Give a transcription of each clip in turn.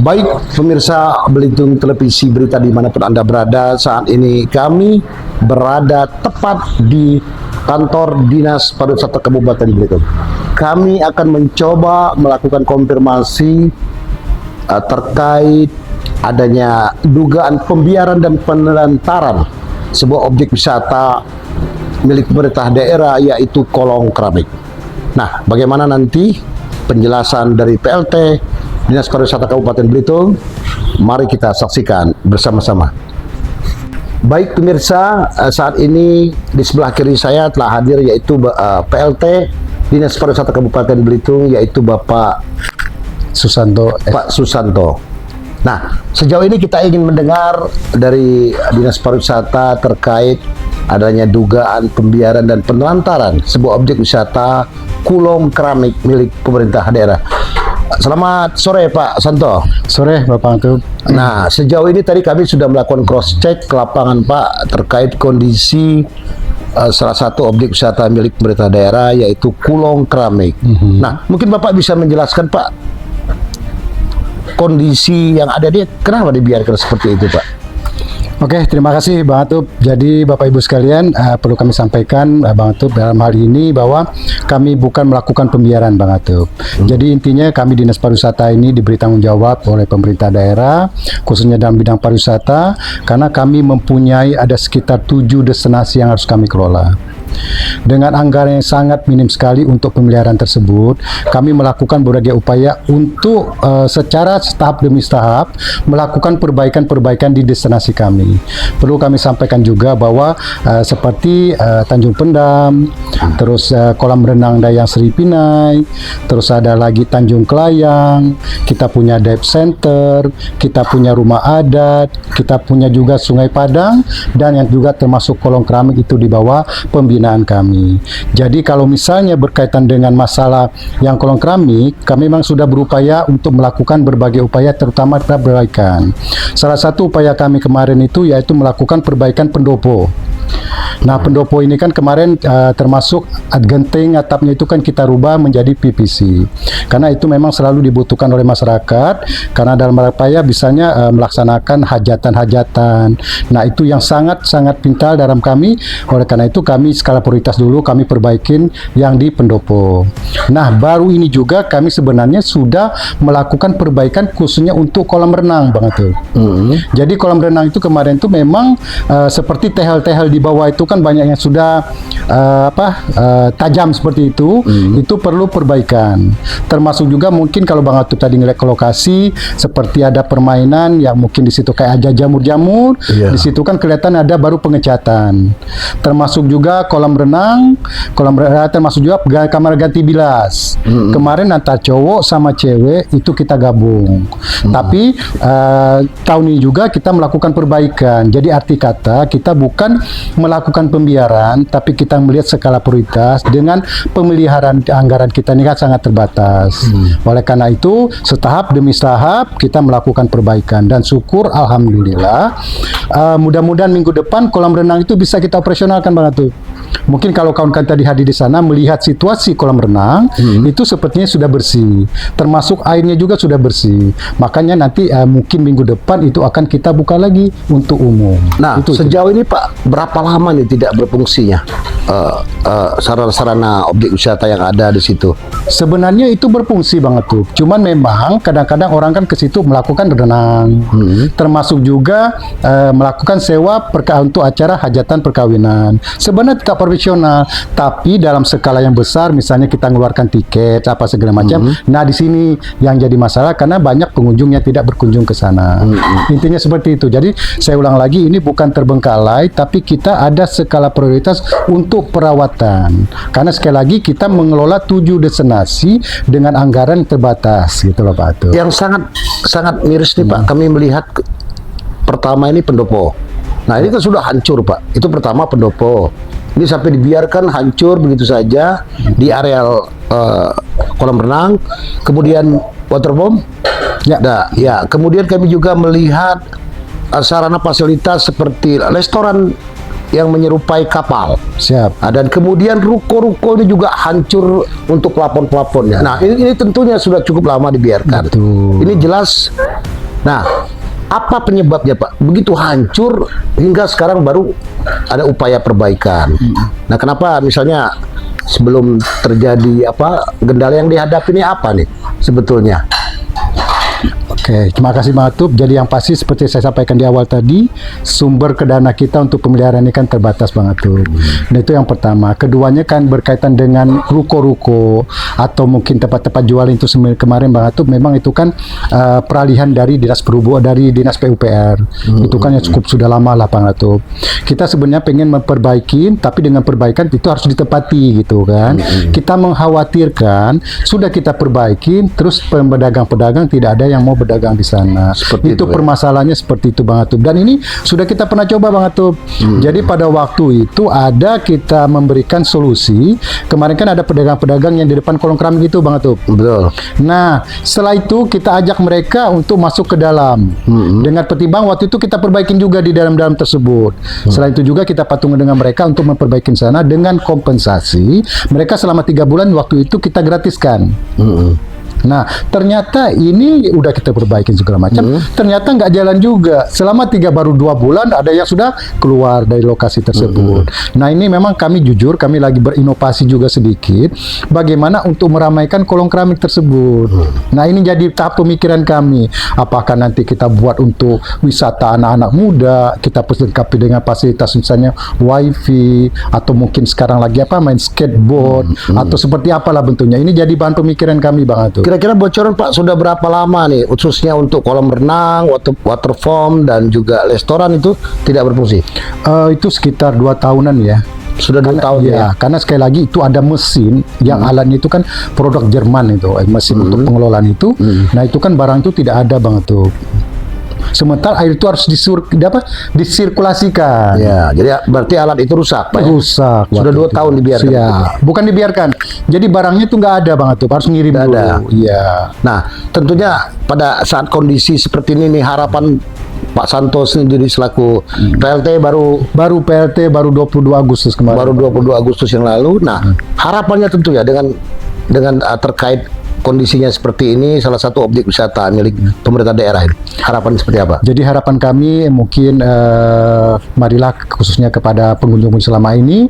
Baik pemirsa Belitung Televisi Berita dimanapun Anda berada, saat ini kami berada tepat di kantor Dinas Pariwisata Kabupaten Belitung. Kami akan mencoba melakukan konfirmasi terkait adanya dugaan pembiaran dan penelantaran sebuah objek wisata milik pemerintah daerah, yaitu Kolong Keramik. Nah, bagaimana nanti penjelasan dari PLT Dinas Pariwisata Kabupaten Belitung? Mari kita saksikan bersama-sama. Baik pemirsa, saat ini di sebelah kiri saya telah hadir yaitu PLT Dinas Pariwisata Kabupaten Belitung, yaitu Bapak Susanto. Pak Susanto. Nah, sejauh ini kita ingin mendengar dari Dinas Pariwisata terkait adanya dugaan pembiaran dan penelantaran sebuah objek wisata Kolong Keramik milik pemerintah daerah. Selamat sore Pak Santo. Sore Bapak Antub. Nah, sejauh ini tadi kami sudah melakukan cross check ke lapangan Pak terkait kondisi salah satu objek wisata milik pemerintah daerah, yaitu Kolong Keramik. Nah, mungkin Bapak bisa menjelaskan Pak kondisi yang ada dia, kenapa dibiarkan seperti itu Pak? Oke, terima kasih Bang Atub. Jadi Bapak Ibu sekalian, perlu kami sampaikan Bang Atub dalam hal ini bahwa kami bukan melakukan pembiaran Bang Atub. Jadi intinya kami Dinas Pariwisata ini diberi tanggung jawab oleh pemerintah daerah, khususnya dalam bidang pariwisata, karena kami mempunyai ada sekitar 7 destinasi yang harus kami kelola. Dengan anggaran yang sangat minim sekali untuk pemeliharaan tersebut, kami melakukan berbagai upaya untuk secara tahap demi tahap melakukan perbaikan-perbaikan di destinasi kami. Perlu kami sampaikan juga bahwa seperti Tanjung Pendam, terus kolam renang Dayang Sri Pinai, terus ada lagi Tanjung Kelayang, kita punya dive center, kita punya rumah adat, kita punya juga Sungai Padang, dan yang juga termasuk Kolong Keramik itu di bawah pembinaan kami. Jadi kalau misalnya berkaitan dengan masalah yang Kolong Keramik, kami memang sudah berupaya untuk melakukan berbagai upaya, terutama perbaikan. Salah satu upaya kami kemarin itu yaitu melakukan perbaikan pendopo. Nah, pendopo ini kan kemarin termasuk genting atapnya itu kan kita rubah menjadi PVC. Karena itu memang selalu dibutuhkan oleh masyarakat, karena dalam upaya bisanya melaksanakan hajatan-hajatan. Nah, itu yang sangat-sangat pintar dalam kami. Oleh karena itu kami skala prioritas dulu kami perbaikin yang di pendopo. Nah, baru ini juga kami sebenarnya sudah melakukan perbaikan khususnya untuk kolam renang Bang Atub. Jadi kolam renang itu kemarin itu memang seperti tehel-tehel di bawah itu kan banyak yang sudah tajam seperti itu perlu perbaikan. Termasuk juga mungkin kalau Bang Atub tadi ngeliat ke lokasi seperti ada permainan yang mungkin di situ kayak aja jamur-jamur, di situ kan kelihatan ada baru pengecatan. Termasuk juga kolam renang termasuk juga kamar ganti bilas. Kemarin antara cowok sama cewek itu kita gabung. Tapi tahun ini juga kita melakukan perbaikan. Jadi arti kata kita bukan melakukan pembiaran, tapi kita melihat skala prioritas dengan pemeliharaan anggaran kita ini kan sangat terbatas. Oleh karena itu, setahap demi tahap kita melakukan perbaikan dan syukur alhamdulillah mudah-mudahan minggu depan kolam renang itu bisa kita operasionalkan Bang Atub. Mungkin kalau kawan-kawan tadi hadir di sana melihat situasi kolam renang itu sepertinya sudah bersih, termasuk airnya juga sudah bersih. Makanya nanti mungkin minggu depan itu akan kita buka lagi untuk umum. Nah, sejauh ini Pak, berapa lama nih tidak berfungsinya sarana-sarana objek wisata yang ada di situ? Sebenarnya itu berfungsi Bang Atub. Cuman memang kadang-kadang orang kan ke situ melakukan renang, termasuk juga melakukan sewa untuk acara hajatan perkawinan. Sebenarnya tidak profesional, tapi dalam skala yang besar, misalnya kita mengeluarkan tiket apa segala macam. Nah, di sini yang jadi masalah karena banyak pengunjung yang tidak berkunjung ke sana. Intinya seperti itu. Jadi saya ulang lagi, ini bukan terbengkalai, tapi kita ada skala prioritas untuk perawatan. Karena sekali lagi kita mengelola 7 destinasi dengan anggaran terbatas, gitu loh Pak Atub. Yang sangat miris nih Pak, kami melihat pertama ini pendopo. Nah, ini kan sudah hancur Pak. Itu pertama pendopo. Ini sampai dibiarkan hancur begitu saja di areal kolam renang, kemudian waterboom. Ya, kemudian kami juga melihat sarana fasilitas seperti restoran yang menyerupai kapal. Siap. Dan kemudian ruko-ruko ini juga hancur untuk plafon-plafonnya. Nah, ini tentunya sudah cukup lama dibiarkan. Betul. Ini jelas Nah, apa penyebabnya Pak? Begitu hancur hingga sekarang baru ada upaya perbaikan. Nah, kenapa misalnya sebelum terjadi kendala yang dihadapi ini apa nih sebetulnya? Oke, terima kasih Bang Atub. Jadi yang pasti seperti saya sampaikan di awal tadi, sumber kedana kita untuk pemeliharaan ini kan terbatas Bang Atub. Nah itu yang pertama. Keduanya kan berkaitan dengan ruko-ruko atau mungkin tempat-tempat jual itu kemarin Bang Atub. Memang itu kan peralihan dari dinas perhubungan, dari dinas PUPR. Itu kan yang cukup sudah lama lah Bang Atub. Kita sebenarnya pengen memperbaiki, tapi dengan perbaikan itu harus ditepati gitu kan. Kita mengkhawatirkan sudah kita perbaiki, terus pedagang-pedagang tidak ada yang mau berdagang di sana. Seperti itu itu, permasalahannya seperti itu Bang Atub. Dan ini sudah kita pernah coba Bang Atub. Jadi pada waktu itu ada kita memberikan solusi. Kemarin kan ada pedagang-pedagang yang di depan kolong keramik itu Bang Atub. Betul. Nah, setelah itu kita ajak mereka untuk masuk ke dalam. Dengan pertimbangan waktu itu kita perbaikin juga di dalam-dalam tersebut. Selain itu juga kita patungan dengan mereka untuk memperbaiki sana dengan kompensasi. Mereka selama 3 bulan waktu itu kita gratiskan. Nah, ternyata ini udah kita perbaikin segala macam. Ternyata nggak jalan juga. Selama baru 2 bulan ada yang sudah keluar dari lokasi tersebut. Nah, ini memang kami jujur, kami lagi berinovasi juga sedikit. Bagaimana untuk meramaikan kolong keramik tersebut. Nah, ini jadi tahap pemikiran kami. Apakah nanti kita buat untuk wisata anak-anak muda, kita lengkapi dengan fasilitas misalnya wifi, atau mungkin sekarang lagi main skateboard, atau seperti apalah bentuknya. Ini jadi bahan pemikiran kami Bang Atub. Kira-kira bocoran Pak sudah berapa lama nih khususnya untuk kolam renang, water foam dan juga restoran itu tidak berfungsi? Itu sekitar 2 tahunan ya. Sudah 2 tahun ya. Karena sekali lagi itu ada mesin yang alatnya itu kan produk Jerman itu, mesin untuk pengelolaan itu. Nah itu kan barang itu tidak ada Bang Atub. Sementara air itu harus disirkulasikan. Ya, jadi berarti alat itu rusak, Pak. Rusak. Sudah 2 tahun dibiarkan. Ya, bukan dibiarkan. Jadi barangnya itu nggak ada Bang Atub, harus ngirim dulu. Ada. Iya. Nah, tentunya pada saat kondisi seperti ini nih harapan Pak Santos sendiri selaku PLT baru PLT baru 22 Agustus kemarin. baru 22 Agustus yang lalu. Nah, harapannya tentu ya dengan terkait kondisinya seperti ini, salah satu objek wisata milik pemerintah daerah ini. Harapan seperti apa? Jadi harapan kami mungkin marilah khususnya kepada pengunjung selama ini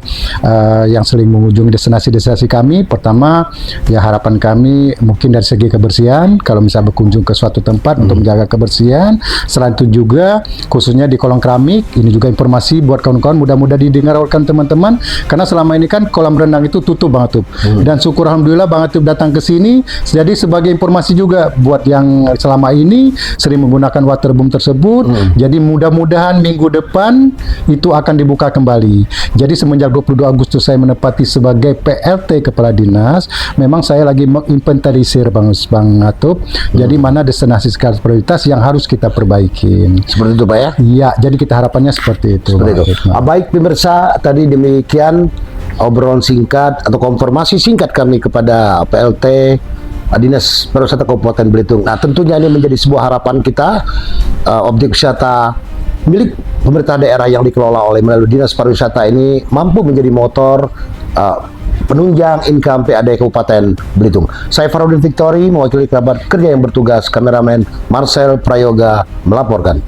yang sering mengunjungi destinasi-destinasi kami. Pertama, ya harapan kami mungkin dari segi kebersihan, kalau misalnya berkunjung ke suatu tempat untuk menjaga kebersihan. Selain itu juga khususnya di kolong keramik, ini juga informasi buat kawan-kawan, mudah-mudahan didengar oleh teman-teman, karena selama ini kan kolam renang itu tutup Bang Atub. Dan syukur alhamdulillah Bang Atub datang ke sini. Jadi sebagai informasi juga buat yang selama ini sering menggunakan waterboom tersebut. Jadi mudah-mudahan minggu depan itu akan dibuka kembali. Jadi semenjak 22 Agustus saya menempati sebagai PLT Kepala Dinas, memang saya lagi menginventarisir Bang Atub. Jadi mana destinasi skala prioritas yang harus kita perbaikin. Seperti itu Pak ya? Iya, jadi kita harapannya seperti itu. Seperti itu. Baik pemirsa, tadi demikian obrolan singkat atau konfirmasi singkat kami kepada PLT Dinas Pariwisata Kabupaten Belitung. Nah, tentunya ini menjadi sebuah harapan kita, objek wisata milik pemerintah daerah yang dikelola oleh melalui Dinas Pariwisata ini mampu menjadi motor penunjang income PAD Kabupaten Belitung. Saya Farudin Victory, mewakili kerabat kerja yang bertugas, kameramen Marcel Prayoga melaporkan.